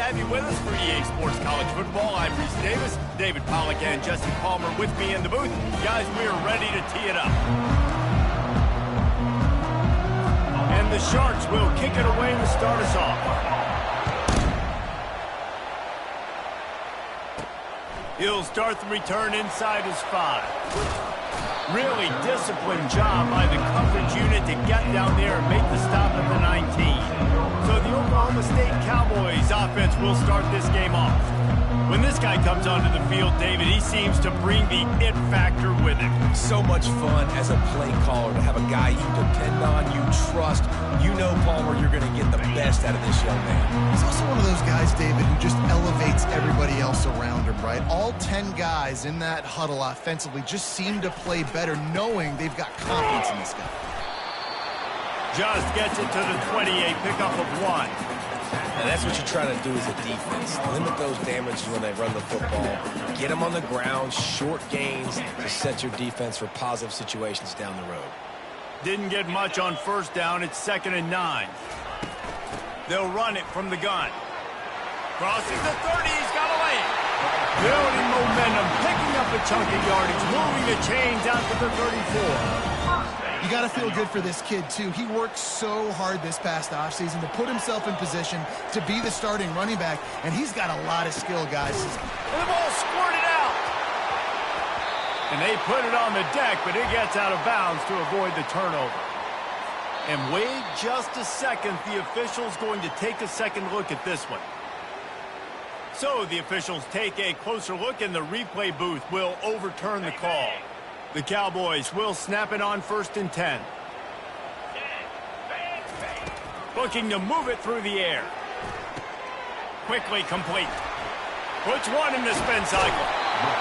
have you with us for EA Sports College Football. I'm Reese Davis, David Pollack, and Jesse Palmer with me in the booth. Guys, we are ready to tee it up. And the Sharks will kick it away to start us off. He'll start the return inside his 5. Really disciplined job by the coverage unit to get down there and make the stop at the 19. So the Oklahoma State Cowboys offense will start this game off. When this guy comes onto the field, David, he seems to bring the it factor with him. So much fun as a play caller to have a guy you depend on, you trust. You know, Palmer, you're going to get the best out of this young man. He's also one of those guys, David, who just elevates everybody else around him, right? All 10 guys in that huddle offensively just seem to play better knowing they've got confidence in this guy. Just gets it to the 28, pickup of 1. And that's what you try to do as a defense. Limit those damages when they run the football. Get them on the ground, short gains to set your defense for positive situations down the road. Didn't get much on first down. It's 2nd and 9. They'll run it from the gun. Crossing the 30. He's got a lane. Building momentum, picking up a chunk of yardage, moving the chains out to the 34. You got to feel good for this kid, too. He worked so hard this past offseason to put himself in position to be the starting running back, and he's got a lot of skill, guys. And the ball squirted out. And they put it on the deck, but it gets out of bounds to avoid the turnover. And wait just a second. The official's going to take a second look at this one. So the officials take a closer look, and the replay booth will overturn the call. The Cowboys will snap it on 1st and 10. Looking to move it through the air. Quickly complete. Puts one in the spin cycle.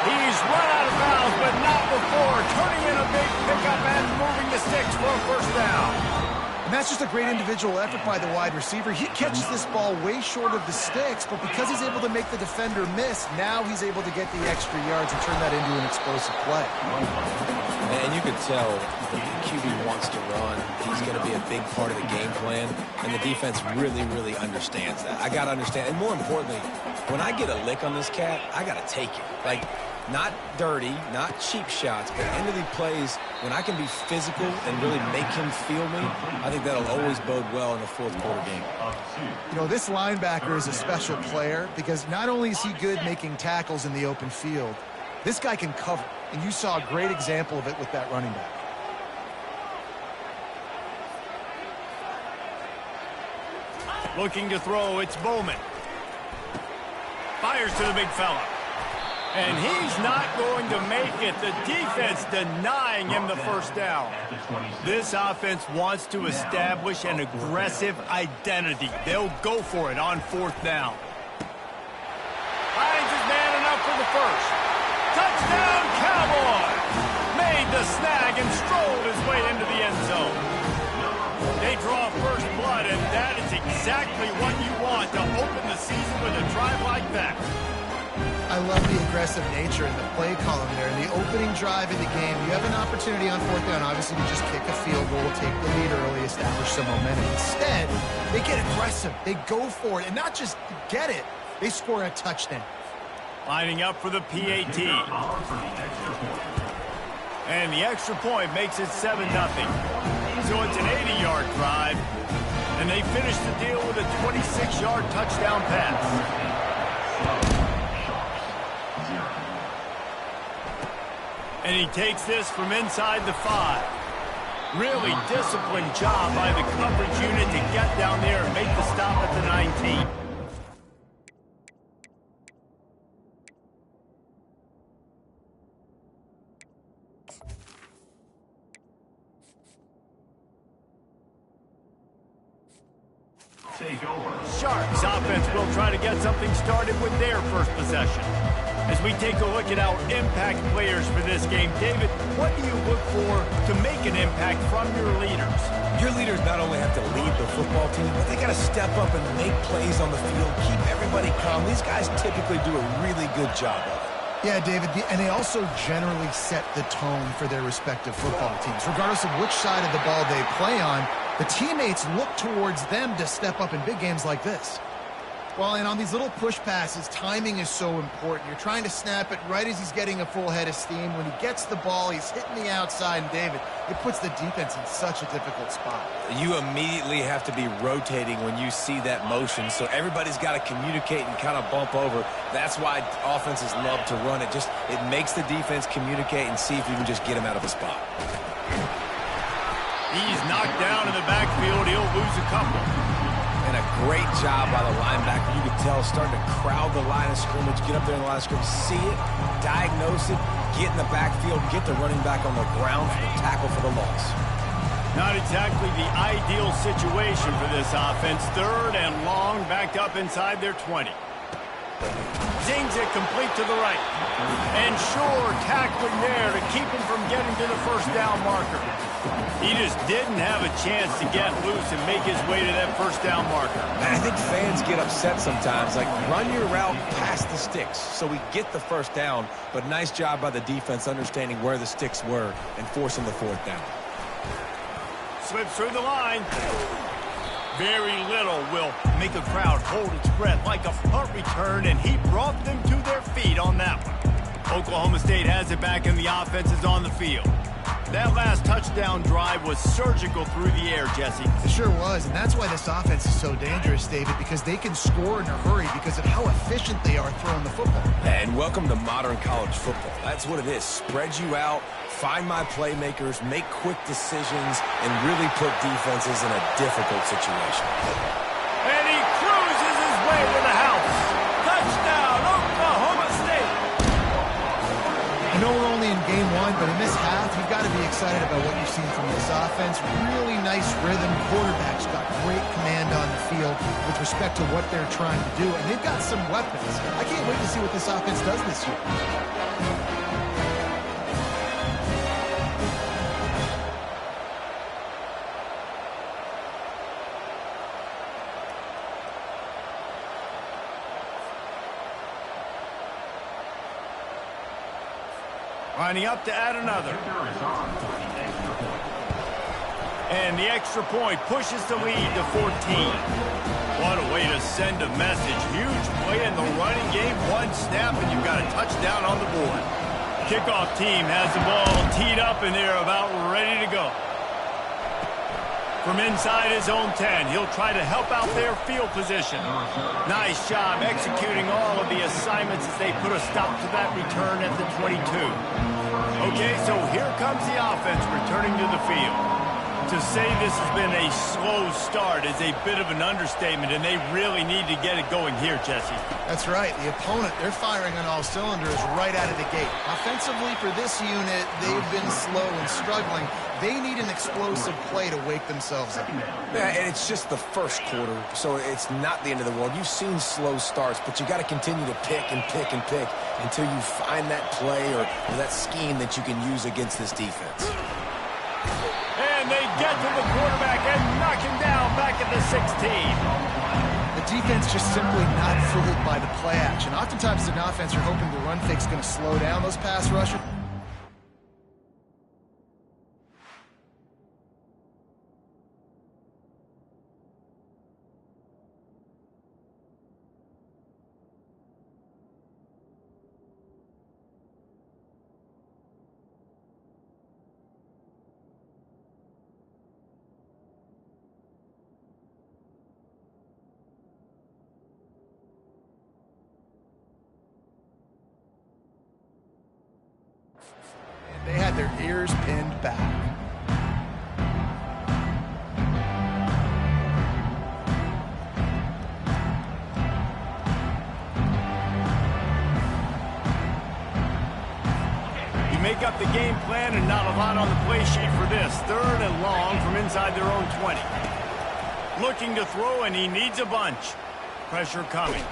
He's run out of bounds, but not before. Turning in a big pickup and moving the sticks for a first down. And that's just a great individual effort by the wide receiver. He catches this ball way short of the sticks, but because he's able to make the defender miss, now he's able to get the extra yards and turn that into an explosive play. And you can tell the QB wants to run. He's going to be a big part of the game plan, and the defense really, really understands that. I got to understand, and more importantly, when I get a lick on this cat, I got to take it. Like, not dirty, not cheap shots, but end of the plays, when I can be physical and really make him feel me, I think that'll always bode well in the fourth quarter game. You know, this linebacker is a special player because not only is he good making tackles in the open field, this guy can cover, and you saw a great example of it with that running back. Looking to throw, it's Bowman. Fires to the big fella. And he's not going to make it. The defense denying him the first down. This offense wants to establish an aggressive identity. They'll go for it on 4th down. Finds his man enough for the first. Touchdown, Cowboys! Made the snag and strolled his way into the end zone. They draw first blood, and that is exactly what you want to open the season with a drive like that. I love the aggressive nature in the play column there. In the opening drive of the game, you have an opportunity on 4th down, obviously, to just kick a field goal, take the lead early, establish some momentum. Instead, they get aggressive. They go for it, and not just get it, they score a touchdown. Lining up for the PAT. And the extra point makes it 7-0. So it's an 80-yard drive, and they finish the deal with a 26-yard touchdown pass. And he takes this from inside the 5. Really disciplined job by the coverage unit to get down there and make the stop at the 19. Sharks offense will try to get something started with their first possession. As we take a look at our impact players for this game, David, what do you look for to make an impact from your leaders? Your leaders not only have to lead the football team, but they got to step up and make plays on the field, keep everybody calm. These guys typically do a really good job of it. Yeah, David, and they also generally set the tone for their respective football teams. Regardless of which side of the ball they play on, the teammates look towards them to step up in big games like this. Well, and on these little push passes, timing is so important. You're trying to snap it right as he's getting a full head of steam. When he gets the ball, he's hitting the outside, and David, it puts the defense in such a difficult spot. You immediately have to be rotating when you see that motion, so everybody's got to communicate and kind of bump over. That's why offenses love to run it. It makes the defense communicate and see if you can just get him out of a spot. He's knocked down in the backfield. He'll lose a couple. And a great job by the linebacker. You could tell starting to crowd the line of scrimmage, get up there in the line of scrimmage, see it, diagnose it, get in the backfield, get the running back on the ground for the tackle for the loss. Not exactly the ideal situation for this offense. 3rd and long, backed up inside their 20. Zings it complete to the right. And Shore tackling there to keep him from getting to the first down marker. He just didn't have a chance to get loose and make his way to that first down marker. And I think fans get upset sometimes, like run your route past the sticks so we get the first down, but nice job by the defense understanding where the sticks were and forcing the 4th down. Slips through the line. Very little will make a crowd hold its breath like a punt return, and he brought them to their feet on that one. Oklahoma State has it back, and the offense is on the field. That last touchdown drive was surgical through the air, Jesse. It sure was, and that's why this offense is so dangerous, David, because they can score in a hurry because of how efficient they are throwing the football. And welcome to modern college football. That's what it is. Spread you out, find my playmakers, make quick decisions, and really put defenses in a difficult situation. And he cruises his way to the house. Touchdown, Oklahoma State. I know we're only in game 1, but in this half, you've got to be excited about what you've seen from this offense. Really nice rhythm. Quarterback's got great command on the field with respect to what they're trying to do, and they've got some weapons. I can't wait to see what this offense does this year. Lining up to add another. And the extra point pushes the lead to 14. What a way to send a message. Huge play in the running game. One snap and you've got a touchdown on the board. Kickoff team has the ball teed up and they're about ready to go. From inside his own 10, he'll try to help out their field position. Nice job executing all of the assignments as they put a stop to that return at the 22. Okay, so here comes the offense returning to the field. To say this has been a slow start is a bit of an understatement, and they really need to get it going here, Jesse. That's right. The opponent, they're firing on all cylinders right out of the gate. Offensively, for this unit, they've been slow and struggling. They need an explosive play to wake themselves up. Yeah, and it's just the first quarter, so it's not the end of the world. You've seen slow starts, but you got to continue to pick and pick and pick until you find that play or that scheme that you can use against this defense. And they get to the quarterback and knock him down back at the 16. The defense just simply not fooled by the play action. Oftentimes, as an offense, you're hoping the run fake's going to slow down those pass rushers. They had their ears pinned back. You make up the game plan and not a lot on the play sheet for this. 3rd and long from inside their own 20. Looking to throw, and he needs a bunch. Pressure coming.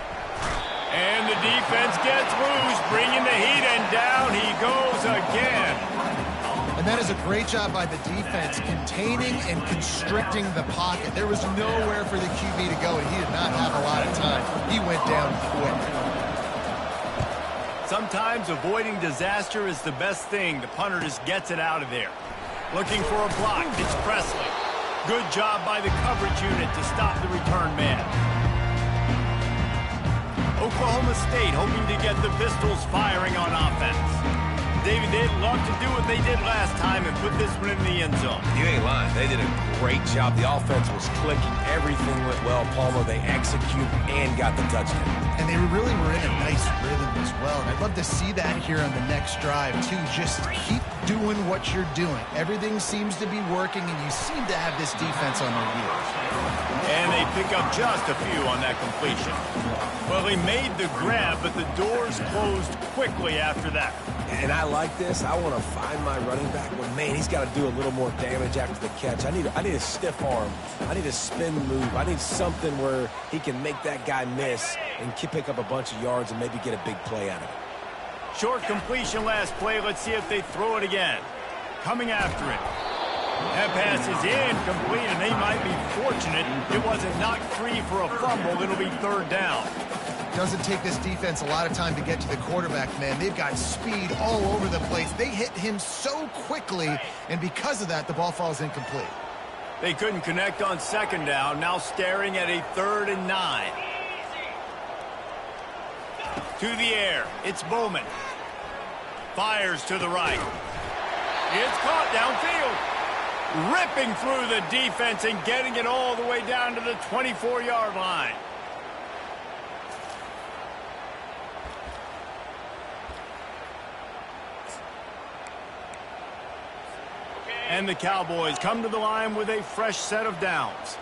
And the defense gets loose, bringing the heat, and down he goes again. And that is a great job by the defense, containing and constricting the pocket. There was nowhere for the QB to go, and he did not have a lot of time. He went down quick. Sometimes avoiding disaster is the best thing. The punter just gets it out of there. Looking for a block. It's Presley. Good job by the coverage unit to stop the return man. Oklahoma State hoping to get the Pistols firing on offense. David, they'd love to do what they did last time and put this one in the end zone. You ain't lying. They did a great job. The offense was clicking. Everything went well. Palmer, they executed and got the touchdown. And they really were in a nice rhythm as well. And I'd love to see that here on the next drive, too. Just keep doing what you're doing. Everything seems to be working, and you seem to have this defense on their heels. And they pick up just a few on that completion. Well, he made the grab, but the doors closed quickly after that. And I like this. I want to find my running back, but man, he's got to do a little more damage after the catch. I need a stiff arm. I need a spin move. I need something where he can make that guy miss and pick up a bunch of yards and maybe get a big play out of it. Short completion last play. Let's see if they throw it again. Coming after it. That pass is incomplete, and they might be fortunate it wasn't knocked free for a fumble. It'll be third down. Doesn't take this defense a lot of time to get to the quarterback, man. They've got speed all over the place. They hit him so quickly, and because of that, the ball falls incomplete. They couldn't connect on second down. Now staring at a 3rd and 9. To the air. It's Bowman. Fires to the right. It's caught downfield. Ripping through the defense and getting it all the way down to the 24-yard line. And the Cowboys come to the line with a fresh set of downs.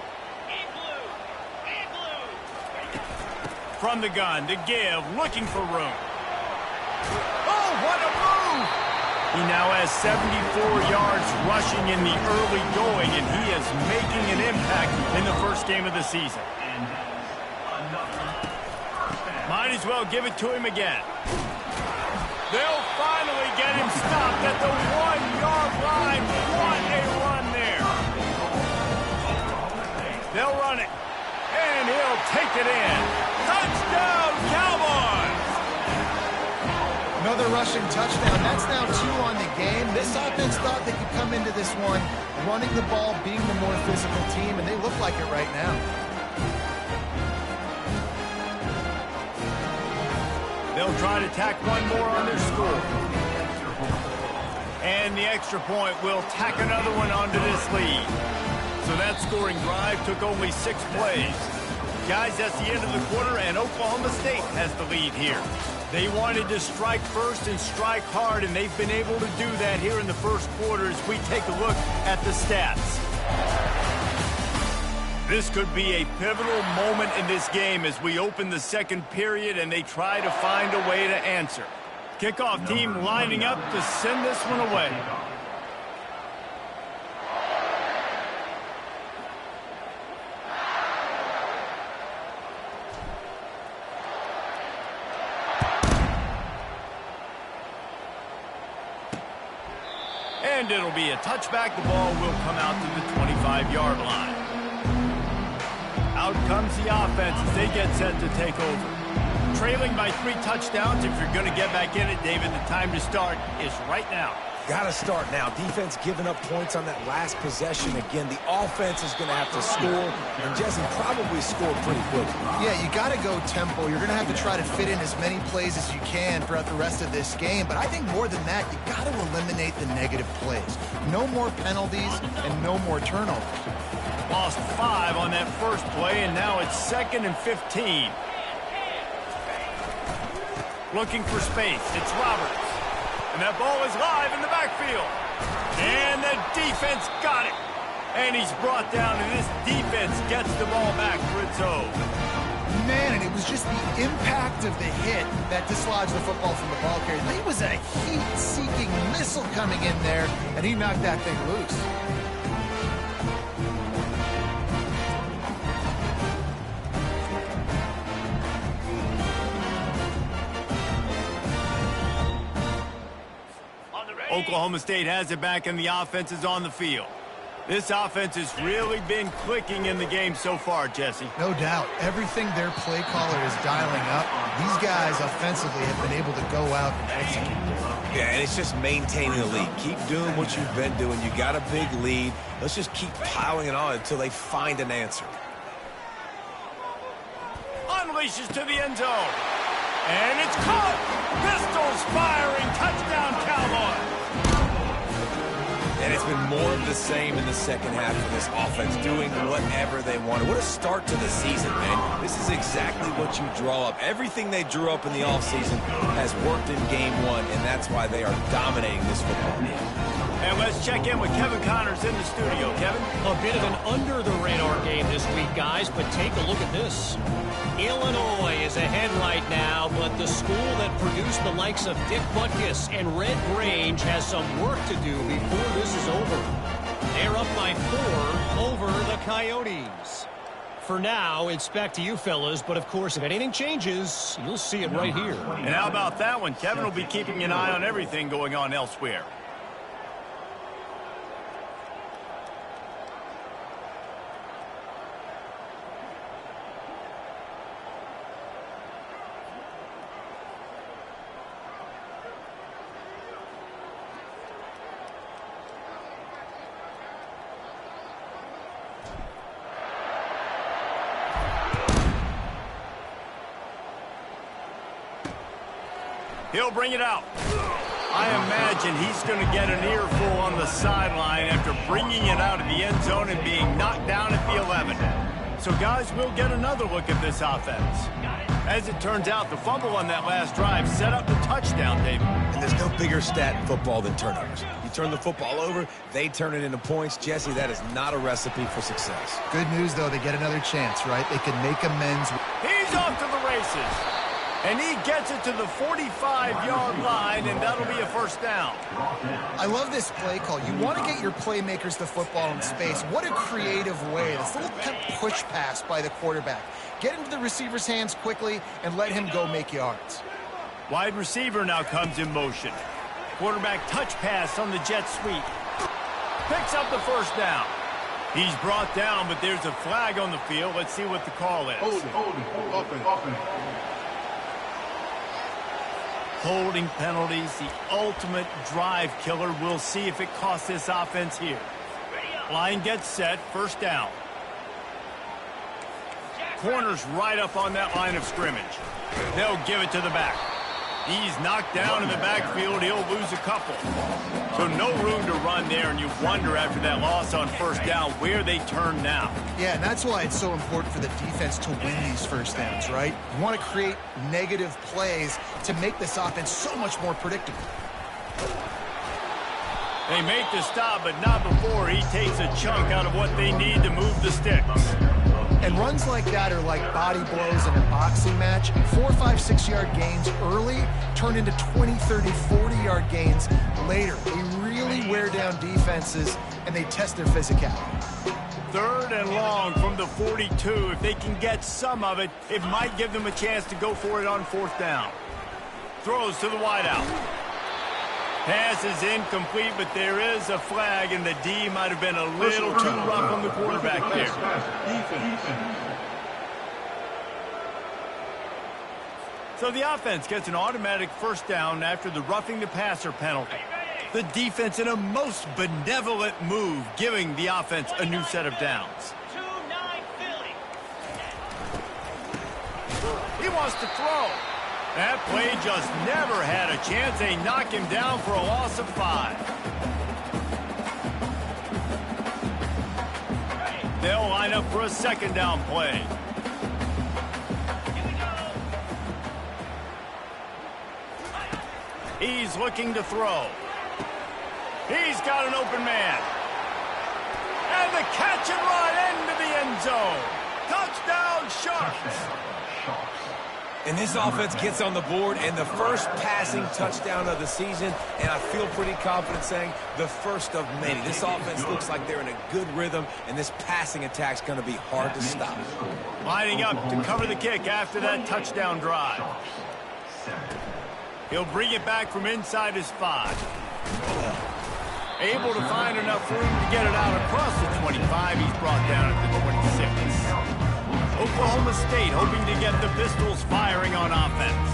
From the gun to give, looking for room. Oh, what a move! He now has 74 yards rushing in the early going, and he is making an impact in the first game of the season. Might as well give it to him again. They'll finally get him stopped at the 1-yard line. What a run there. They'll run it, and he'll take it in. Touchdown, Cowboys! Another rushing touchdown. That's now 2 on the game. This offense thought they could come into this one running the ball, being the more physical team, and they look like it right now. They'll try to tack one more on their score. And the extra point will tack another one onto this lead. So that scoring drive took only 6 plays. Guys, that's the end of the quarter, and Oklahoma State has the lead here. They wanted to strike first and strike hard, and they've been able to do that here in the first quarter as we take a look at the stats. This could be a pivotal moment in this game as we open the second period and they try to find a way to answer. Kickoff team lining up to send this one away. And it'll be a touchback. The ball will come out to the 25-yard line. Out comes the offense as they get set to take over. Trailing by 3 touchdowns. If you're going to get back in it, David, the time to start is right now. Got to start now. Defense giving up points on that last possession. Again, the offense is going to have to score, and Jesse probably scored pretty quickly. Yeah, you got to go tempo. You're going to have to try to fit in as many plays as you can throughout the rest of this game. But I think more than that, you got to eliminate the negative plays. No more penalties and no more turnovers. Lost 5 on that first play, and now it's 2nd and 15. Looking for space. It's Roberts. And that ball is live in the backfield. And the defense got it. And he's brought down, and this defense gets the ball back for its own. Man, and it was just the impact of the hit that dislodged the football from the ball carrier. There was a heat-seeking missile coming in there, and he knocked that thing loose. Oklahoma State has it back, and the offense is on the field. This offense has really been clicking in the game so far, Jesse. No doubt. Everything their play caller is dialing up, these guys offensively have been able to go out and execute. Yeah, and it's just maintaining the lead. Keep doing what you've been doing. You got a big lead. Let's just keep piling it on until they find an answer. Unleashes to the end zone. And it's caught. Pistols firing. Touchdown, Cowboys. And it's been more of the same in the second half of this offense, doing whatever they wanted. What a start to the season, man. This is exactly what you draw up. Everything they drew up in the offseason has worked in game one, and that's why they are dominating this football game. And let's check in with Kevin Connors in the studio. Kevin? A bit of an under-the-radar game this week, guys, but take a look at this. Illinois is ahead right now, but the school that produced the likes of Dick Butkus and Red Grange has some work to do before this is over. They're up by 4 over the Coyotes. For now, it's back to you fellas, but of course, if anything changes, you'll see it right here. And how about that one? Kevin will be keeping an eye on everything going on elsewhere. He'll bring it out. I imagine he's going to get an earful on the sideline after bringing it out of the end zone and being knocked down at the 11. So, guys, we'll get another look at this offense. As it turns out, the fumble on that last drive set up the touchdown, David. And there's no bigger stat in football than turnovers. You turn the football over, they turn it into points. Jesse, that is not a recipe for success. Good news, though, they get another chance, right? They can make amends. He's off to the races. And he gets it to the 45-yard line, and that'll be a first down. I love this play call. You want to get your playmakers the football in space. What a creative way. This little push pass by the quarterback. Get into the receiver's hands quickly and let him go make yards. Wide receiver now comes in motion. Quarterback touch pass on the jet sweep. Picks up the first down. He's brought down, but there's a flag on the field. Let's see what the call is. Holding penalties, the ultimate drive killer. We'll see if it costs this offense here. Line gets set, first down. Corner's right up on that line of scrimmage. They'll give it to the back. He's knocked down in the backfield. He'll lose a couple. So no room to run there, and you wonder after that loss on first down where they turn now. Yeah, and that's why it's so important for the defense to win these first downs, right? You want to create negative plays to make this offense so much more predictable. They make the stop, but not before he takes a chunk out of what they need to move the sticks. And runs like that are like body blows in a boxing match. 4, 5, 6-yard gains early turn into 20, 30, 40-yard gains later. They really wear down defenses, and they test their physicality. Third and long from the 42. If they can get some of it, it might give them a chance to go for it on fourth down. Throws to the wideout. Pass is incomplete, but there is a flag, and the D might have been a little too rough on the quarterback there. So the offense gets an automatic first down after the roughing the passer penalty. The defense in a most benevolent move, giving the offense a new set of downs. He wants to throw. That play just never had a chance. They knock him down for a loss of 5. They'll line up for a second down play. He's looking to throw. He's got an open man. And the catch and run into the end zone. Touchdown, Sharks. And this offense gets on the board, and the first passing touchdown of the season, and I feel pretty confident saying the first of many. This offense looks like they're in a good rhythm, and this passing attack's going to be hard to stop. Lining up to cover the kick after that touchdown drive. He'll bring it back from inside his 5. Able to find enough room to get it out across the 25. He's brought down at the 26. Oklahoma State hoping to get the Pistols firing on offense.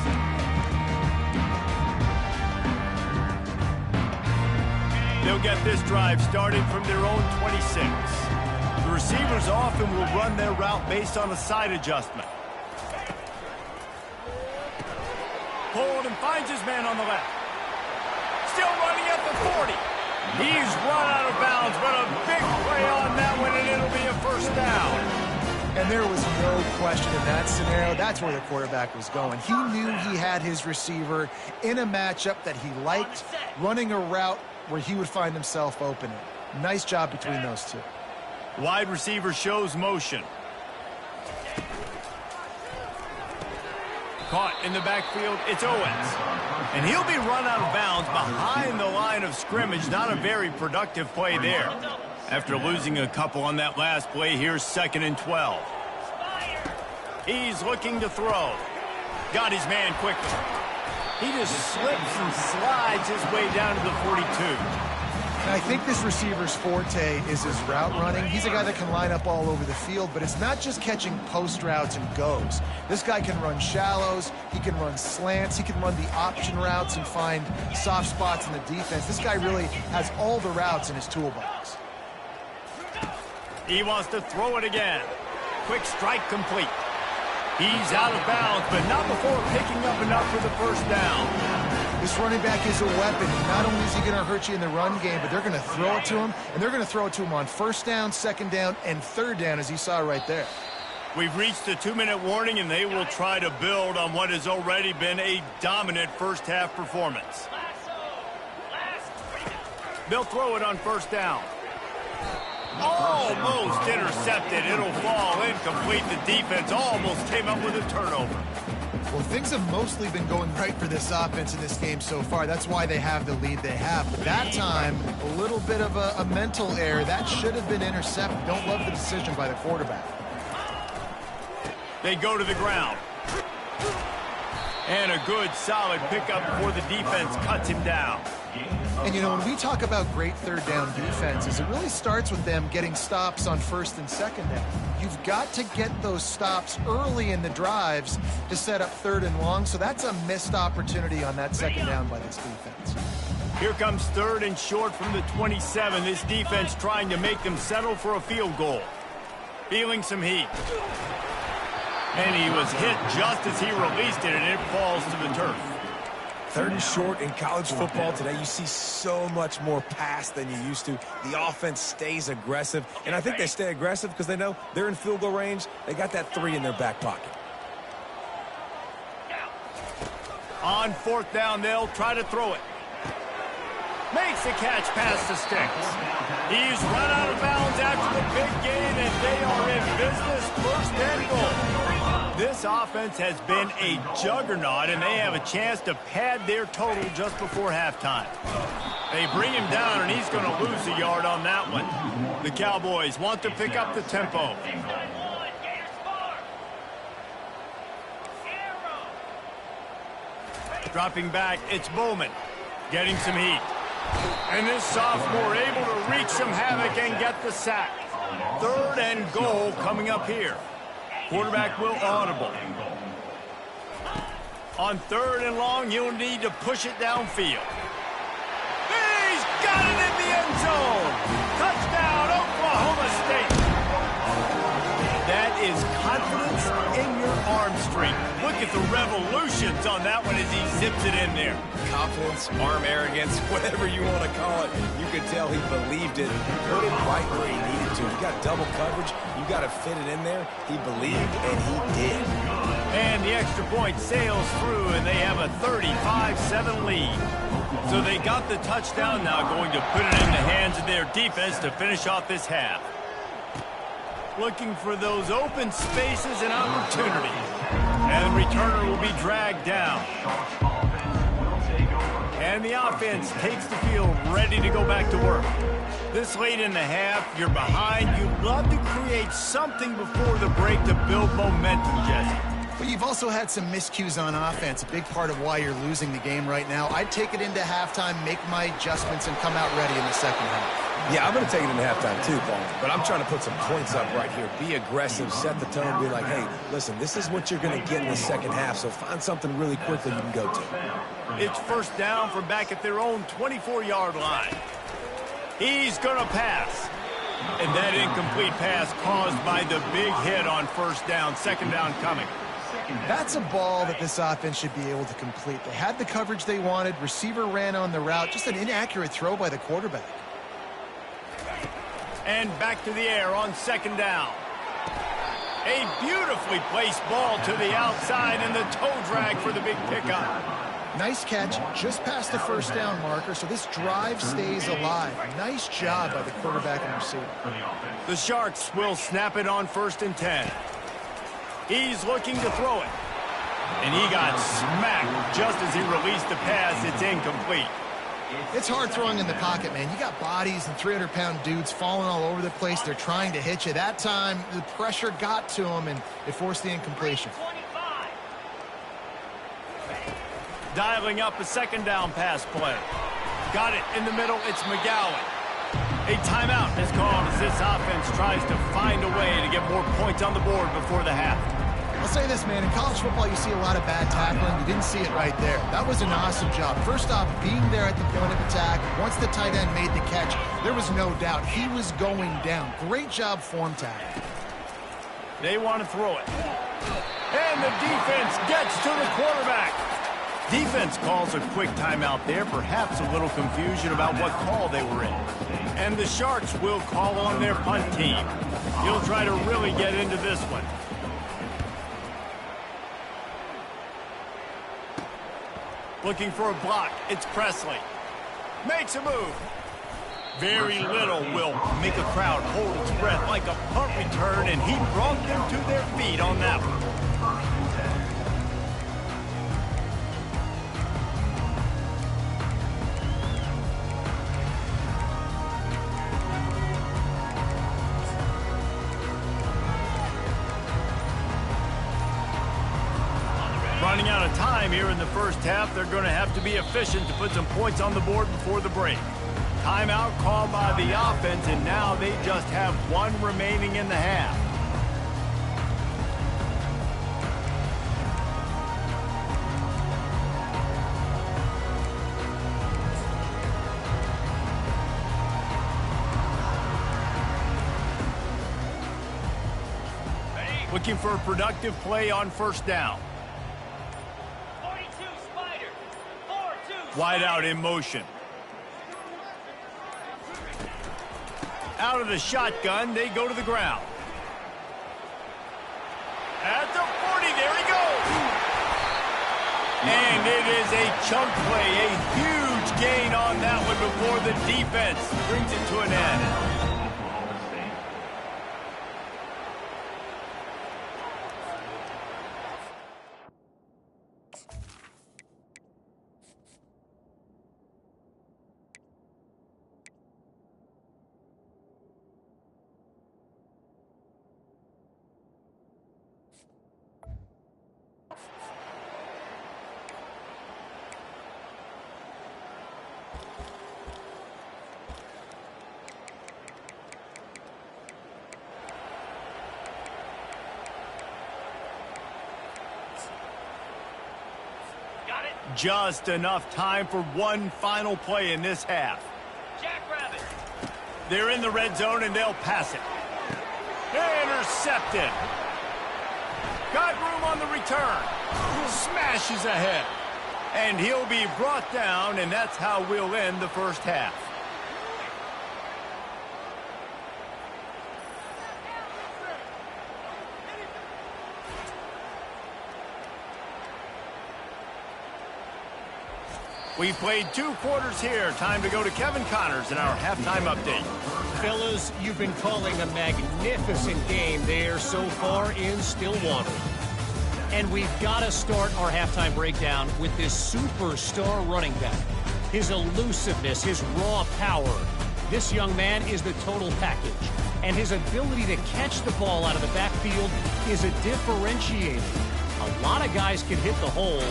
They'll get this drive started from their own 26. The receivers often will run their route based on a side adjustment. Hold and finds his man on the left. Still running at the 40. He's run out of bounds, but a big play on that one, and it'll be a first down. And there was no question in that scenario. That's where the quarterback was going. He knew he had his receiver in a matchup that he liked, running a route where he would find himself open. Nice job between those two. Wide receiver shows motion. Caught in the backfield, it's Owens. And he'll be run out of bounds behind the line of scrimmage. Not a very productive play there. After losing a couple on that last play, here's 2nd and 12. He's looking to throw. Got his man quickly. He just slips and slides his way down to the 42. And I think this receiver's forte is his route running. He's a guy that can line up all over the field, but it's not just catching post routes and goes. This guy can run shallows, he can run slants, he can run the option routes and find soft spots in the defense. This guy really has all the routes in his toolbox. He wants to throw it again. Quick strike complete. He's out of bounds, but not before picking up enough for the first down. This running back is a weapon. Not only is he going to hurt you in the run game, but they're going to throw it to him, and they're going to throw it to him on 1st down, 2nd down, and 3rd down, as you saw right there. We've reached the 2-minute warning, and they will try to build on what has already been a dominant first-half performance. They'll throw it on 1st down. Almost intercepted. It'll fall incomplete. The defense almost came up with a turnover. Well, things have mostly been going right for this offense in this game so far. That's why they have the lead they have. But that time, a little bit of a mental error. That should have been intercepted. Don't love the decision by the quarterback. They go to the ground. And a good, solid pickup before the defense cuts him down. And, you know, when we talk about great 3rd down defenses, it really starts with them getting stops on 1st and 2nd down. You've got to get those stops early in the drives to set up 3rd and long, so that's a missed opportunity on that 2nd down by this defense. Here comes 3rd and short from the 27. This defense trying to make them settle for a field goal. Feeling some heat. And he was hit just as he released it, and it falls to the turf. 3rd and short in college football today, you see so much more pass than you used to. The offense stays aggressive, and I think they stay aggressive because they know they're in field goal range. They got that 3 in their back pocket. On 4th down, they'll try to throw it. Makes the catch past the sticks. He's run out of bounds after the big gain, and they are in business. 1st and goal. This offense has been a juggernaut, and they have a chance to pad their total just before halftime. They bring him down, and he's going to lose a yard on that one. The Cowboys want to pick up the tempo. Dropping back, it's Bowman. Getting some heat. And this sophomore able to wreak some havoc and get the sack. 3rd and goal coming up here. Quarterback will audible. On 3rd and long, you'll need to push it downfield. He's got it in the end zone. Touchdown, Oklahoma State. That is confidence in your arm strength. Look at the revolutions on that one as he zips it in there. Confidence, arm arrogance, whatever you want to call it. You could tell he believed it. Put it right where he needed to. You got double coverage. You got to fit it in there. He believed, and he did. And the extra point sails through, and they have a 35-7 lead. So they got the touchdown, now going to put it in the hands of their defense to finish off this half. Looking for those open spaces and opportunities. And the returner will be dragged down. And the offense takes the field, ready to go back to work. This late in the half, you're behind. You'd love to create something before the break to build momentum, Jesse. But you've also had some miscues on offense, a big part of why you're losing the game right now. I'd take it into halftime, make my adjustments, and come out ready in the 2nd half. Yeah, I'm going to take it into halftime too, Paul. But I'm trying to put some points up right here. Be aggressive, set the tone, be like, hey, listen, this is what you're going to get in the 2nd half, so find something really quickly you can go to. It's 1st down from back at their own 24-yard line. He's going to pass. And that incomplete pass caused by the big hit on 1st down, 2nd down coming. That's a ball that this offense should be able to complete. They had the coverage they wanted. Receiver ran on the route. Just an inaccurate throw by the quarterback. And back to the air on second down. A beautifully placed ball to the outside and the toe drag for the big pickup. Nice catch, just past the first down marker, so this drive stays alive. Nice job by the quarterback and receiver. The Sharks will snap it on 1st and 10. He's looking to throw it. And he got smacked just as he released the pass. It's incomplete. It's hard throwing in the pocket, man. You got bodies and 300-pound dudes falling all over the place. They're trying to hit you. That time, the pressure got to him, and it forced the incompletion. Dialing up a second down pass play. Got it in the middle. It's McGowan. A timeout is called as this offense tries to find a way to get more points on the board before the half. I'll say this, man. In college football, you see a lot of bad tackling. You didn't see it right there. That was an awesome job. First off, being there at the point of attack. Once the tight end made the catch, there was no doubt he was going down. Great job form tackling. They want to throw it. And the defense gets to the quarterback. Defense calls a quick timeout there. Perhaps a little confusion about what call they were in. And the Sharks will call on their punt team. He'll try to really get into this one. Looking for a block. It's Presley. Makes a move. Very little will make a crowd hold its breath like a punt return, and he brought them to their feet on that one. Running out of time here in the first half. They're going to have to be efficient to put some points on the board before the break. Timeout called by the offense, and now they just have one remaining in the half. Looking for a productive play on first down. Wide out in motion. Out of the shotgun, they go to the ground. At the 40, there he goes. And it is a chunk play, a huge gain on that one before the defense brings it to an end. Just enough time for one final play in this half. Jackrabbit. They're in the red zone, and they'll pass it. Intercepted. Got room on the return. Smashes ahead. And he'll be brought down, and that's how we'll end the first half. We played 2 quarters here. Time to go to Kevin Connors in our halftime update. Fellas, you've been calling a magnificent game there so far in Stillwater. And we've got to start our halftime breakdown with this superstar running back. His elusiveness, his raw power. This young man is the total package. And his ability to catch the ball out of the backfield is a differentiator. A lot of guys can hit the hole.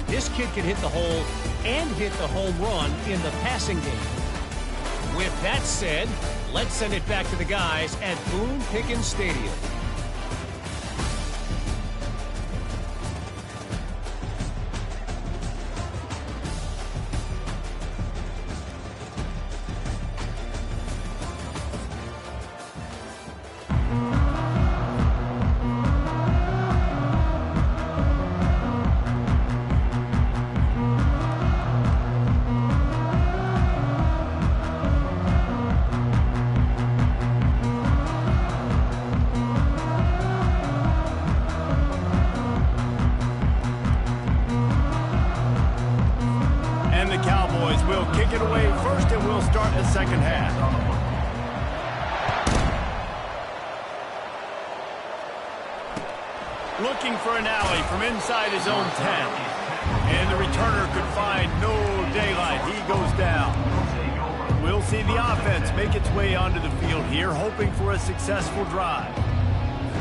This kid can hit the hole and hit the home run in the passing game. With that said, let's send it back to the guys at Boone Pickens Stadium. Cowboys will kick it away first, and we'll start the second half. Looking for an alley from inside his own 10. And the returner could find no daylight. He goes down. We'll see the offense make its way onto the field here, hoping for a successful drive.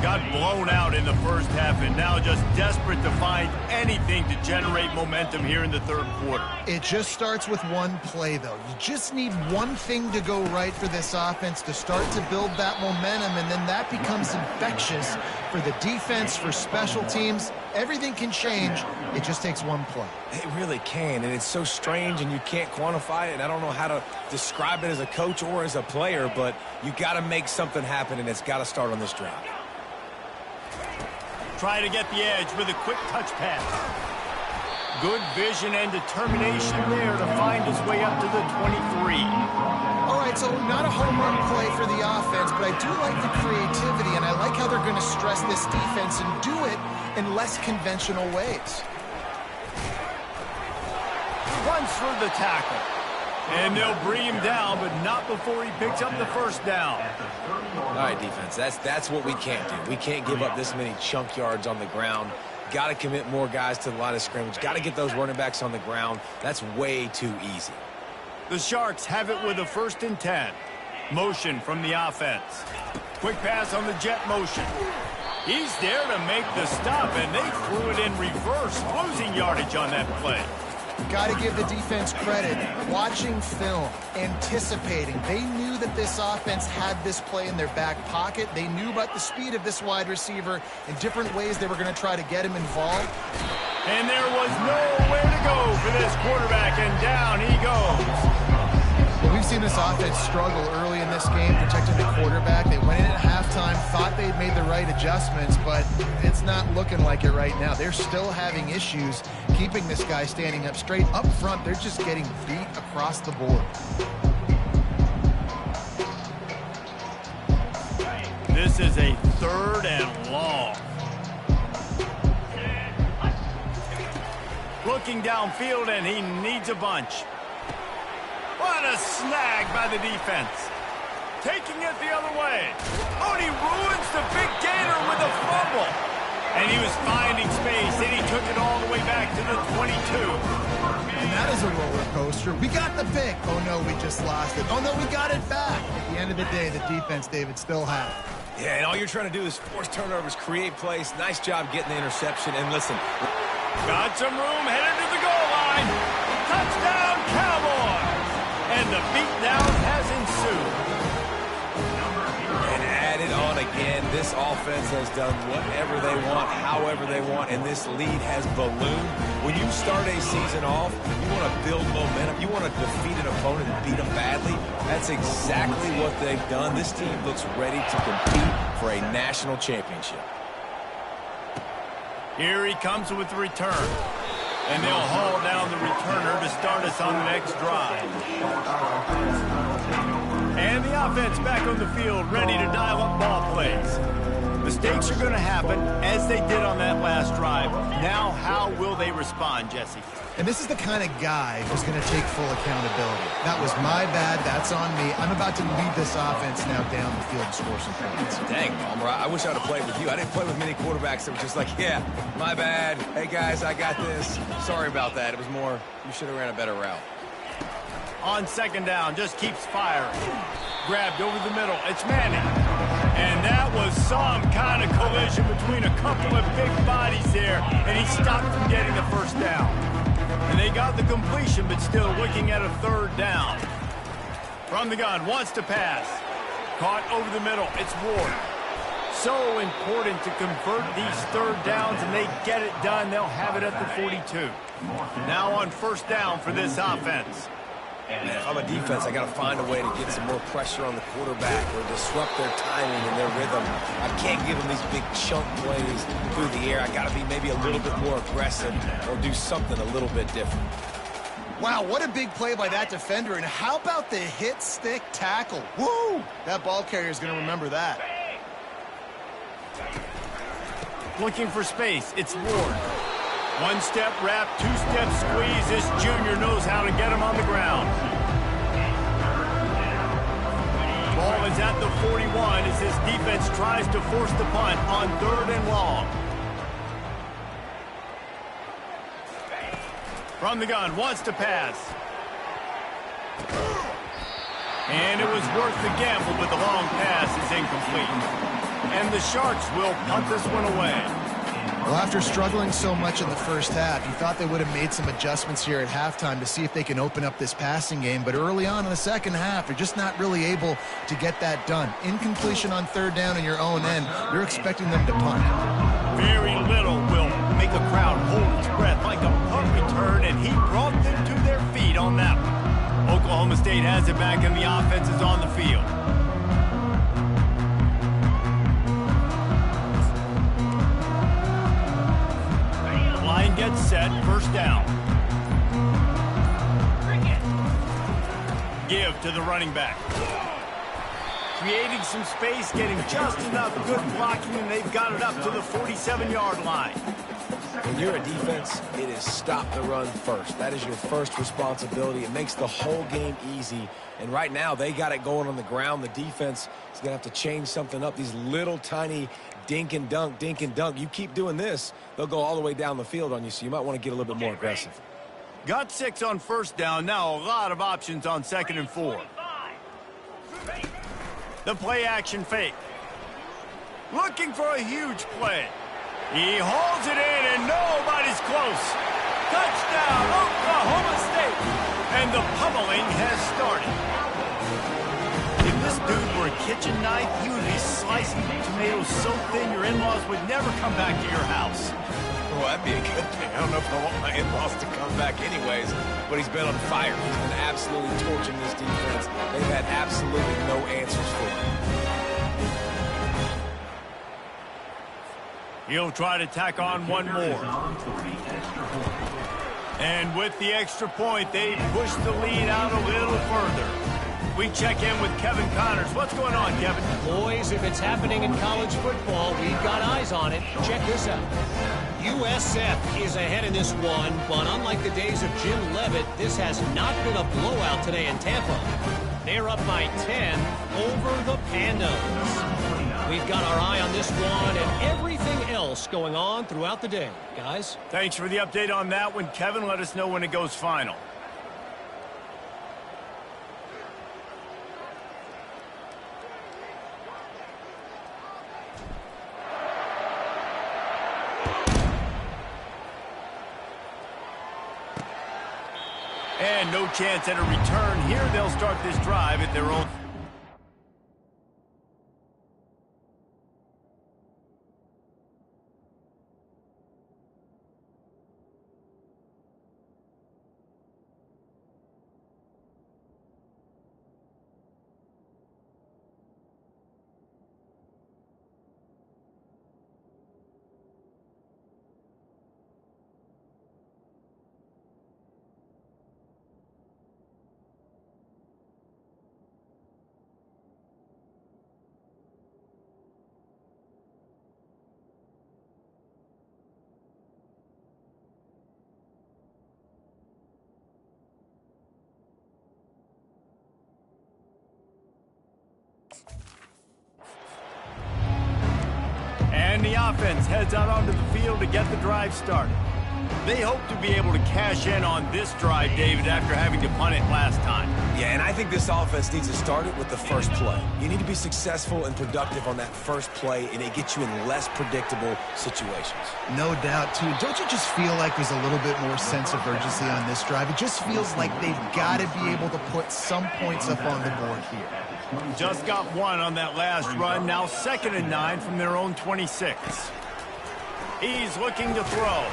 Got blown out in the first half and now just desperate to find anything to generate momentum here in the third quarter. It just starts with one play, though. You just need one thing to go right for this offense to start to build that momentum, and then that becomes infectious for the defense, for special teams. Everything can change. It just takes one play. It really can, and it's so strange, and you can't quantify it, and I don't know how to describe it as a coach or as a player, but you got to make something happen, and it's got to start on this drive. Try to get the edge with a quick touch pass. Good vision and determination there to find his way up to the 23. All right, so not a home run play for the offense, but I do like the creativity, and I like how they're going to stress this defense and do it in less conventional ways. Runs through the tackle. And they'll bring him down, but not before he picks up the first down. All right, defense, that's what we can't do. We can't give up this many chunk yards on the ground. Got to commit more guys to the line of scrimmage. Got to get those running backs on the ground. That's way too easy. The Sharks have it with a 1st and 10. Motion from the offense. Quick pass on the jet motion. He's there to make the stop, and they threw it in reverse, losing yardage on that play. Got to give the defense credit. Watching film, anticipating. They knew that this offense had this play in their back pocket. They knew about the speed of this wide receiver in different ways they were going to try to get him involved. And there was nowhere to go for this quarterback, and down he goes. Well, we've seen this offense struggle early in this game protecting the quarterback. They went in at halftime, thought they'd made the right adjustments, but it's not looking like it right now. They're still having issues keeping this guy standing up straight. Up front, they're just getting beat across the board. This is a 3rd and long. Looking downfield, and he needs a bunch. What a snag by the defense. Taking it the other way. Oh, and he ruins the big gainer with a fumble. And he was finding space, and he took it all the way back to the 22. And that is a roller coaster. We got the pick. Oh, no, we just lost it. Oh, no, we got it back. At the end of the day, the defense, David, still had it. Yeah, and all you're trying to do is force turnovers, create plays. Nice job getting the interception. And listen. Got some room, headed to the goal line. Touchdown, Cowboys. And the beatdown has ensued. And added on again, this offense has done whatever they want, however they want, and this lead has ballooned. When you start a season off, you want to build momentum. You want to defeat an opponent and beat them badly. That's exactly what they've done. This team looks ready to compete for a national championship. Here he comes with the return. And they'll haul down the returner to start us on the next drive. And the offense back on the field, ready to dial up ball plays. Mistakes are going to happen, as they did on that last drive. Now, how will they respond, Jesse? And this is the kind of guy who's going to take full accountability. That was my bad. That's on me. I'm about to lead this offense now down the field and score some points. Dang, Palmer, I wish I would have played with you. I didn't play with many quarterbacks that were just like, yeah, my bad. Hey, guys, I got this. Sorry about that. It was more, you should have ran a better route. On 2nd down, just keeps firing. Grabbed over the middle. It's Manning. And that was some kind of collision between a couple of big bodies there, and he stopped from getting the first down. And they got the completion, but still looking at a 3rd down. From the gun, wants to pass. Caught over the middle. It's Ward. So important to convert these 3rd downs, and they get it done. They'll have it at the 42. Now on 1st down for this offense. Man, if I'm a defense, I got to find a way to get some more pressure on the quarterback or disrupt their timing and their rhythm. I can't give them these big chunk plays through the air. I got to be maybe a little bit more aggressive or do something a little bit different. Wow, what a big play by that defender. And how about the hit stick tackle? Woo! That ball carrier is going to remember that. Looking for space. It's Ward. One-step wrap, two-step squeeze. This junior knows how to get him on the ground. Ball is at the 41 as this defense tries to force the punt on 3rd and long. From the gun, wants to pass. And it was worth the gamble, but the long pass is incomplete. And the Sharks will punt this one away. Well, after struggling so much in the first half, you thought they would have made some adjustments here at halftime to see if they can open up this passing game. But early on in the second half, they're just not really able to get that done. Incompletion on 3rd down in your own end, you're expecting them to punt. Very little will make a crowd hold its breath like a punt return, and he brought them to their feet on that one. Oklahoma State has it back, and the offense is on the field. Line gets set, 1st down. Give to the running back. Creating some space, getting just enough good blocking, and they've got it up to the 47-yard line. When you're a defense, it is stop the run first. That is your first responsibility. It makes the whole game easy. And right now, they got it going on the ground. The defense is going to have to change something up. These little tiny dink and dunk, dink and dunk. You keep doing this, they'll go all the way down the field on you, so you might want to get a little bit more aggressive. Got 6 on 1st down. Now a lot of options on 2nd and 4. The play action fake. Looking for a huge play. He holds it in, and nobody's close. Touchdown, Oklahoma State. And the pummeling has started. If this dude were a kitchen knife, he would be slicing tomatoes so thin your in-laws would never come back to your house. Well, that'd be a good thing. I don't know if I want my in-laws to come back anyways, but he's been on fire. He's been absolutely torching this defense. They've had absolutely no answers for him. He'll try to tack on one more. And with the extra point, they push the lead out a little further. We check in with Kevin Connors. What's going on, Kevin? Boys, if it's happening in college football, we've got eyes on it. Check this out. USF is ahead in this one, but unlike the days of Jim Leavitt, this has not been a blowout today in Tampa. They're up by 10 over the Pandas. We've got our eye on this one and everything else going on throughout the day. Guys? Thanks for the update on that one, Kevin. Let us know when it goes final. And no chance at a return here. They'll start this drive at their own. And the offense heads out onto the field to get the drive started. They hope to be able to cash in on this drive, David, after having to punt it last time. Yeah, and I think this offense needs to start it with the first play. You need to be successful and productive on that first play, and it gets you in less predictable situations. No doubt, too. Don't you just feel like there's a little bit more sense of urgency on this drive? It just feels like they've got to be able to put some points up on the board here. Just got one on that last run. Now 2nd and 9 from their own 26. He's looking to throw.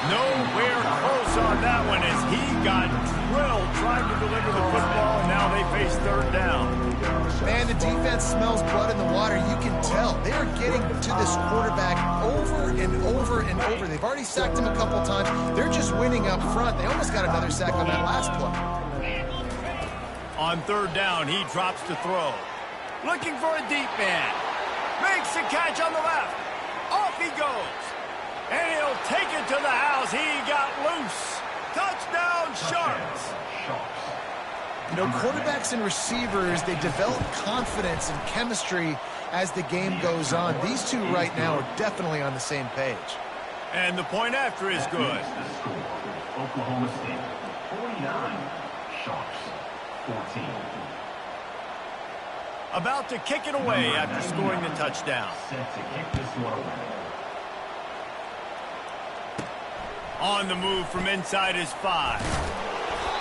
Nowhere close on that one as he got drilled trying to deliver the football, and now they face 3rd down. Man, the defense smells blood in the water. You can tell. They are getting to this quarterback over and over and over. They've already sacked him a couple times. They're just winning up front. They almost got another sack on that last play. On 3rd down, he drops to throw. Looking for a deep man. Makes a catch on the left. Off he goes. And he'll take it to the house. He got loose. Touchdown, Sharks. You know, quarterbacks and receivers, they develop confidence and chemistry as the game goes on. These two right now are definitely on the same page. And the point after is good. Oklahoma State, 49. Sharks, 14. About to kick it away after scoring the touchdown. Set to kick this one away. On the move from inside his 5.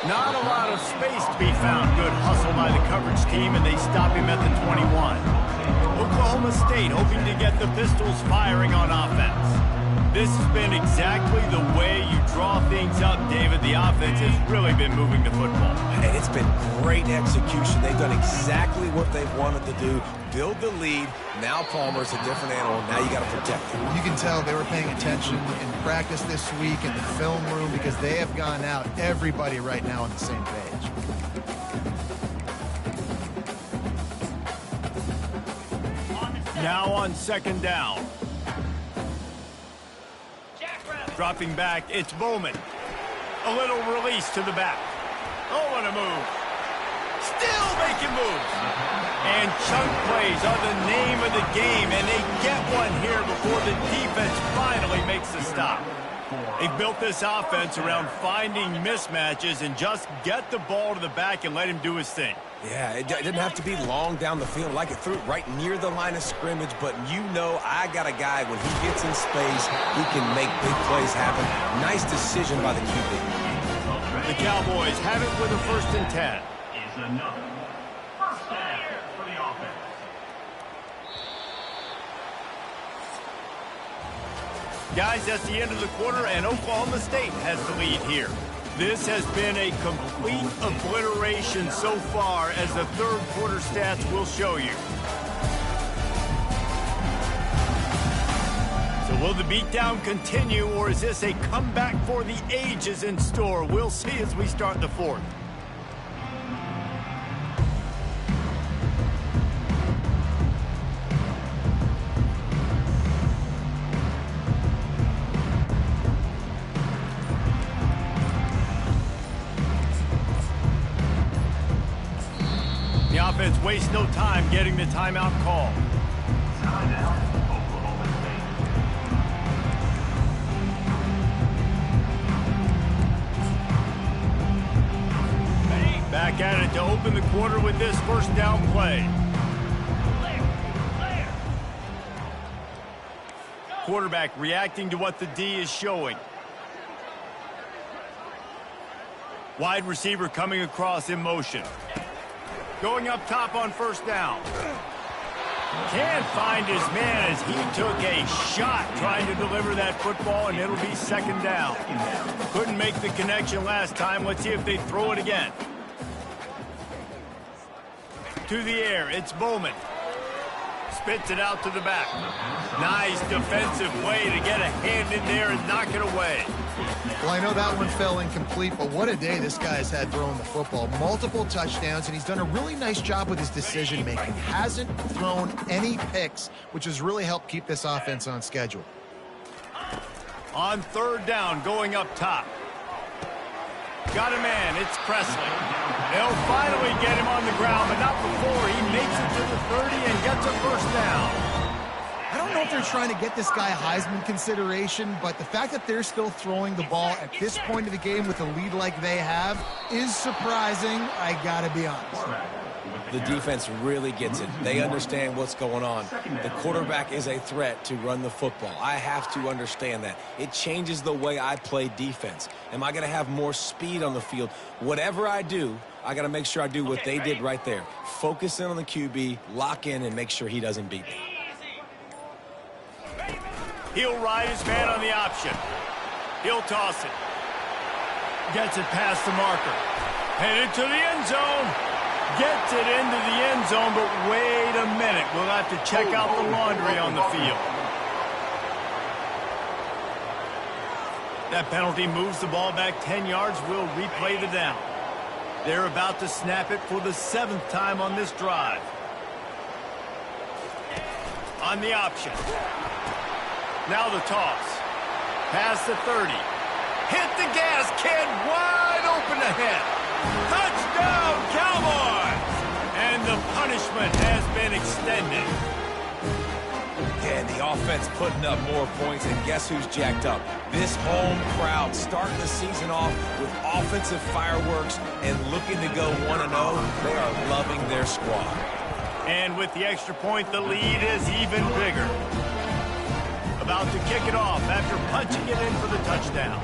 Not a lot of space to be found. Good hustle by the coverage team, and they stop him at the 21. Oklahoma State hoping to get the Pistols firing on offense. This has been exactly the way you draw things up, David. The offense has really been moving the football. And it's been great execution. They've done exactly what they've wanted to do. Build the lead. Now Palmer's a different animal. Now you got to protect him. You can tell they were paying attention in practice this week in the film room because they have gone out, everybody right now on the same page. Now on second down. Dropping back, it's Bowman. A little release to the back. Oh, what a move. Still making moves. And chunk plays are the name of the game, and they get one here before the defense finally makes the stop. They've built this offense around finding mismatches and just get the ball to the back and let him do his thing. Yeah, it didn't have to be long down the field. Like it threw it right near the line of scrimmage, but you know I got a guy, when he gets in space, he can make big plays happen. Nice decision by the QB. The Cowboys have it with a 1st and 10. Is another first down for the offense. Guys, that's the end of the quarter, and Oklahoma State has the lead here. This has been a complete obliteration so far, as the third quarter stats will show you. So will the beatdown continue, or is this a comeback for the ages in store? We'll see as we start the fourth. The offense wastes no time getting the timeout call. Timeout, Oklahoma State. Back at it to open the quarter with this first down play. Quarterback reacting to what the D is showing. Wide receiver coming across in motion. Going up top on first down. Can't find his man as he took a shot trying to deliver that football, and it'll be second down. Couldn't make the connection last time. Let's see if they throw it again. To the air, it's Bowman. Spits it out to the back. Nice defensive way to get a hand in there and knock it away. Well, I know that one fell incomplete, but what a day this guy's had throwing the football. Multiple touchdowns, and he's done a really nice job with his decision-making. Hasn't thrown any picks, which has really helped keep this offense on schedule. On third down, going up top. Got a man, it's Presley. They'll finally get him on the ground, but not before he makes it to the 30 and gets a first down. I don't know if they're trying to get this guy Heisman consideration, but the fact that they're still throwing the ball at this point of the game with a lead like they have is surprising, I gotta be honest. The defense really gets it. They understand what's going on. The quarterback is a threat to run the football. I have to understand that. It changes the way I play defense. Am I going to have more speed on the field? Whatever I do, I got to make sure I do what they did right there. Focus in on the QB, lock in, and make sure he doesn't beat me. He'll ride his man on the option. He'll toss it. Gets it past the marker. Headed to the end zone. Gets it into the end zone, but wait a minute. We'll have to check out the laundry on the field. That penalty moves the ball back 10 yards. We'll replay the down. They're about to snap it for the 7th time on this drive. On the option. Now the toss. Past the 30. Hit the gas, kid. Wide open ahead. Touchdown, Cowboys! And the punishment has been extended. Yeah, and the offense putting up more points, and guess who's jacked up? This home crowd starting the season off with offensive fireworks and looking to go 1-0. They are loving their squad. And with the extra point, the lead is even bigger. About to kick it off after punching it in for the touchdown.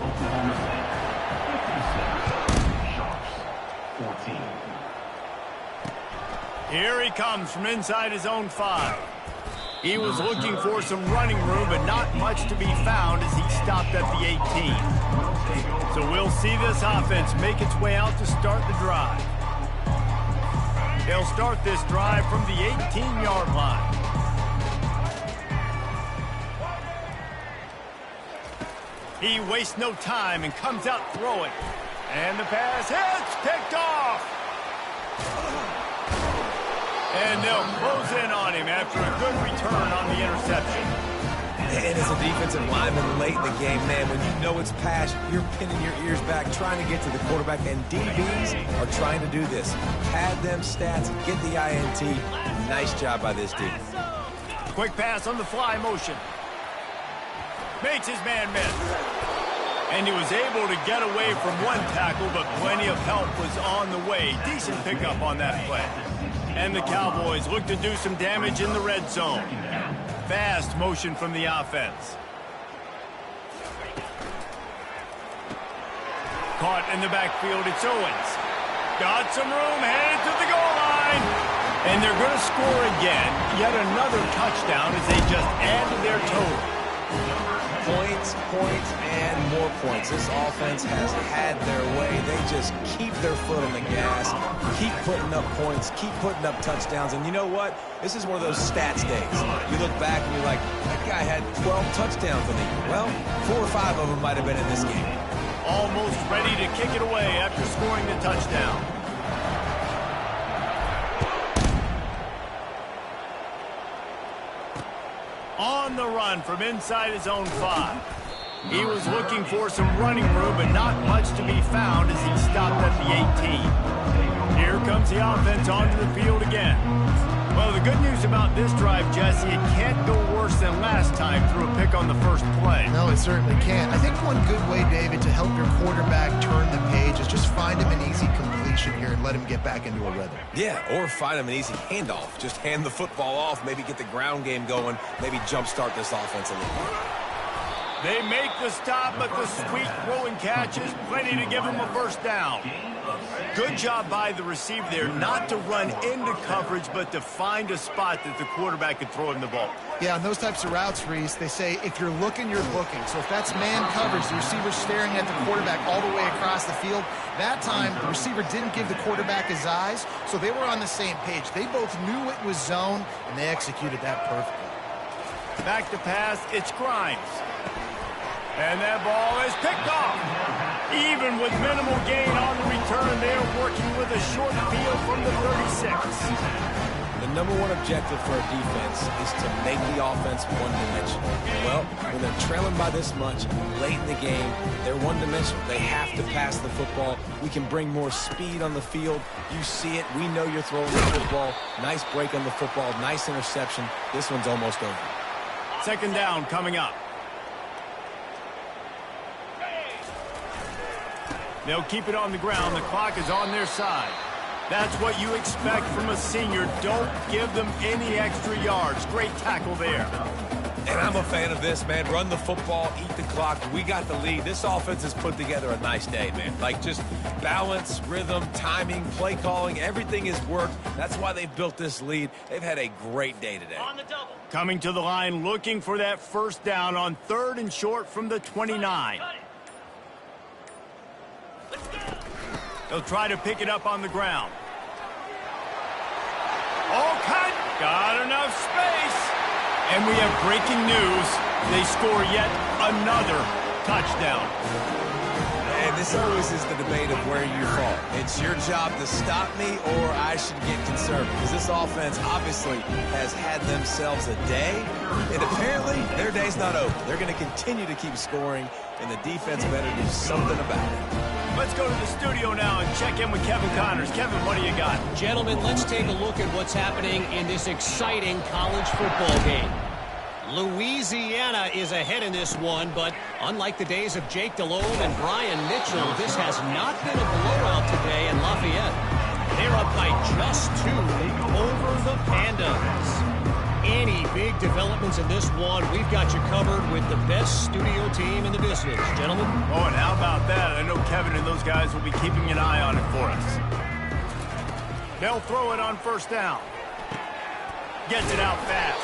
14. Here he comes from inside his own 5. He was looking for some running room, but not much to be found as he stopped at the 18. So we'll see this offense make its way out to start the drive. They'll start this drive from the 18-yard line. He wastes no time and comes out throwing. And the pass hits, picked off. And they'll close in on him after a good return on the interception. And as a defensive lineman late in the game, man, when you know it's pass, you're pinning your ears back, trying to get to the quarterback, and DBs are trying to do this. Pad them stats, get the INT. Nice job by this team. Quick pass on the fly motion. Makes his man miss. And he was able to get away from one tackle, but plenty of help was on the way. Decent pickup on that play. And the Cowboys look to do some damage in the red zone. Fast motion from the offense. Caught in the backfield, it's Owens. Got some room, headed to the goal line. And they're going to score again. Yet another touchdown as they just add to their total. Points, and more points. This offense has had their way. They just keep their foot on the gas, keep putting up points, keep putting up touchdowns. And you know what? This is one of those stats days. You look back and you're like, that guy had 12 touchdowns in the year. Well, 4 or 5 of them might have been in this game. Almost ready to kick it away after scoring the touchdown. On the run from inside his own 5. He was looking for some running room, but not much to be found as he stopped at the 18. Here comes the offense onto the field again. Well, the good news about this drive, Jesse, it can't go worse than last time through a pick on the first play. No, it certainly can't. I think one good way, David, to help your quarterback turn the page is just find him an easy completion here and let him get back into a rhythm. Yeah, or find him an easy handoff. Just hand the football off, maybe get the ground game going, maybe jumpstart this offense a little bit. They make the stop, but the sweet throw and catch is plenty to give him a first down. Good job by the receiver there not to run into coverage, but to find a spot that the quarterback could throw him the ball. Yeah, on those types of routes, Reese, they say if you're looking, you're looking. So if that's man coverage, the receiver's staring at the quarterback all the way across the field. That time, the receiver didn't give the quarterback his eyes, so they were on the same page. They both knew it was zone, and they executed that perfectly. Back to pass, it's Grimes. And that ball is picked off. Even with minimal gain on the return, they're working with a short field from the 36. The number one objective for a defense is to make the offense one-dimensional. Well, when they're trailing by this much, late in the game, they're one-dimensional. They have to pass the football. We can bring more speed on the field. You see it. We know you're throwing the football. Nice break on the football. Nice interception. This one's almost over. Second down coming up. They'll keep it on the ground. The clock is on their side. That's what you expect from a senior. Don't give them any extra yards. Great tackle there. And I'm a fan of this, man. Run the football, eat the clock. We got the lead. This offense has put together a nice day, man. Like just balance, rhythm, timing, play calling. Everything has worked. That's why they've built this lead. They've had a great day today. On the double. Coming to the line, looking for that first down on 3rd and short from the 29. They'll try to pick it up on the ground. Oh, cut! Got enough space. And we have breaking news. They score yet another touchdown. And this always is the debate of where you fall. It's your job to stop me or I should get concerned, because this offense obviously has had themselves a day, and apparently their day's not over. They're going to continue to keep scoring, and the defense better do something about it. Let's go to the studio now and check in with Kevin Connors. Kevin, what do you got? Gentlemen, let's take a look at what's happening in this exciting college football game. Louisiana is ahead in this one, but unlike the days of Jake Delhomme and Brian Mitchell, this has not been a blowout today in Lafayette. They're up by just 2 over the Pandas. Any big developments in this one, we've got you covered with the best studio team in the business. Gentlemen? Oh, and how about that? I know Kevin and those guys will be keeping an eye on it for us. They'll throw it on first down. Gets it out fast.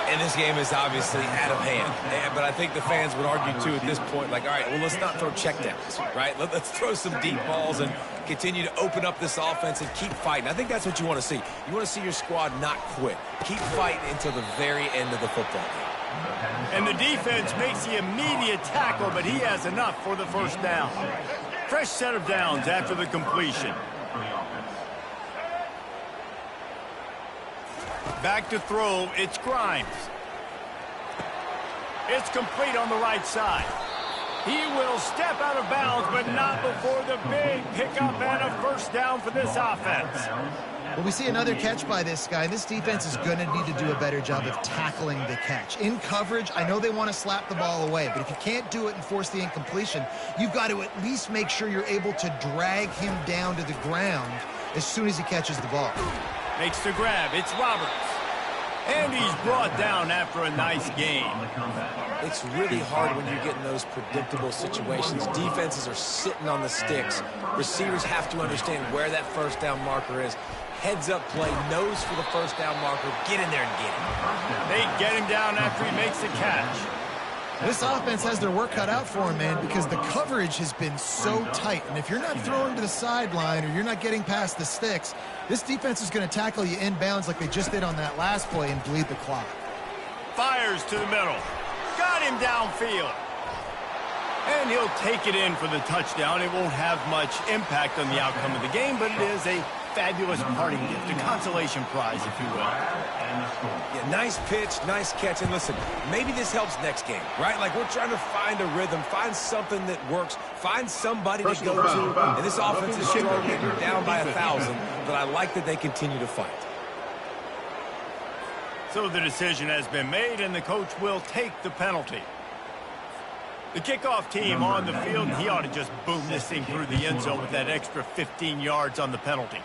And this game is obviously out of hand. But I think the fans would argue, too, at this point, like, all right, well, let's not throw checkdowns, right? Let's throw some deep balls and continue to open up this offense and keep fighting. I think that's what you want to see. You want to see your squad not quit. Keep fighting until the very end of the football game. And the defense makes the immediate tackle, but he has enough for the first down. Fresh set of downs after the completion. Back to throw, it's Grimes. It's complete on the right side. He will step out of bounds, but not before the big pickup and a first down for this offense. Well, we see another catch by this guy. This defense is going to need to do a better job of tackling the catch. In coverage, I know they want to slap the ball away, but if you can't do it and force the incompletion, you've got to at least make sure you're able to drag him down to the ground as soon as he catches the ball. Makes the grab. It's Roberts. And he's brought down after a nice game. It's really hard when you get in those predictable situations. Defenses are sitting on the sticks. Receivers have to understand where that first down marker is. Heads up play, nose for the first down marker. Get in there and get him. They get him down after he makes the catch. This offense has their work cut out for him, man, because the coverage has been so tight. And if you're not throwing to the sideline or you're not getting past the sticks, this defense is going to tackle you inbounds like they just did on that last play and bleed the clock. Fires to the middle. Got him downfield. And he'll take it in for the touchdown. It won't have much impact on the outcome of the game, but it is a fabulous parting gift, a consolation prize, if you will. Yeah, nice pitch, nice catch. And listen, maybe this helps next game, right? Like, we're trying to find a rhythm, find something that works, find somebody to go to. And this offense is struggling. You're down by 1,000, but I like that they continue to fight. So the decision has been made, and the coach will take the penalty. The kickoff team on the field, he ought to just boom this thing through the end zone with that extra 15 yards on the penalty.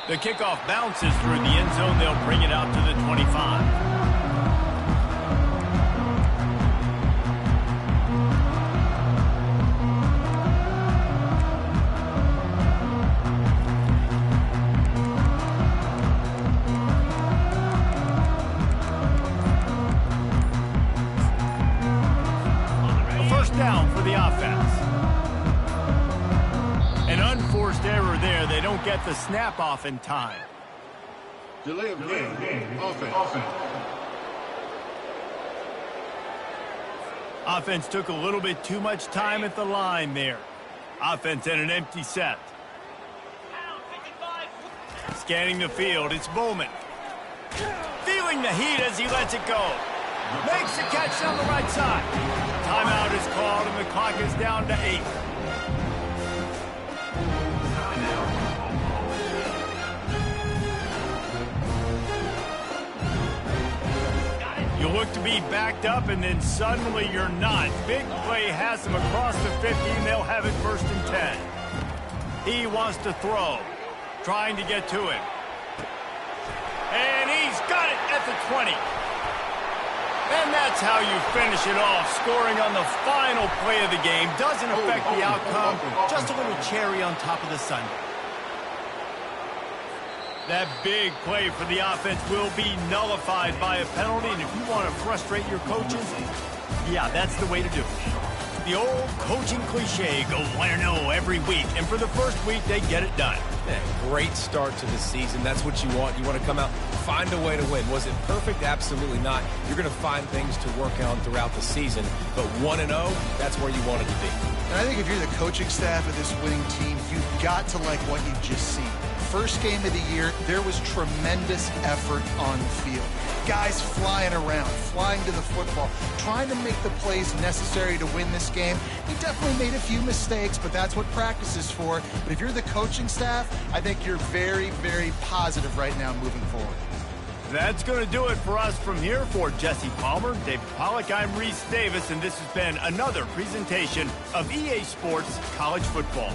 The kickoff bounces through the end zone. They'll bring it out to the 25. Down for the offense. An unforced error there. They don't get the snap off in time. Delay of game. Offense. Offense took a little bit too much time at the line there. Offense in an empty set. Scanning the field, it's Bowman. Feeling the heat as he lets it go. Makes the catch down the right side. Timeout is called, and the clock is down to 8. You look to be backed up, and then suddenly you're not. Big play has them across the 50, and they'll have it 1st and 10. He wants to throw, trying to get to it. And he's got it at the 20. And that's how you finish it off. Scoring on the final play of the game doesn't affect the outcome. Just a little cherry on top of the sundae. That big play for the offense will be nullified by a penalty. And if you want to frustrate your coaches, yeah, that's the way to do it. The old coaching cliche, go 1-0 every week. And for the first week, they get it done. Yeah, great start to the season. That's what you want. You want to come out, find a way to win. Was it perfect? Absolutely not. You're going to find things to work on throughout the season. But 1-0, that's where you want it to be. And I think if you're the coaching staff of this winning team, you've got to like what you've just seen. First game of the year, there was tremendous effort on the field. Guys flying around, flying to the football, trying to make the plays necessary to win this game. He definitely made a few mistakes, but that's what practice is for. But if you're the coaching staff, I think you're very, very positive right now moving forward. That's going to do it for us from here. For Jesse Palmer, David Pollack, I'm Reese Davis, and this has been another presentation of EA Sports College Football.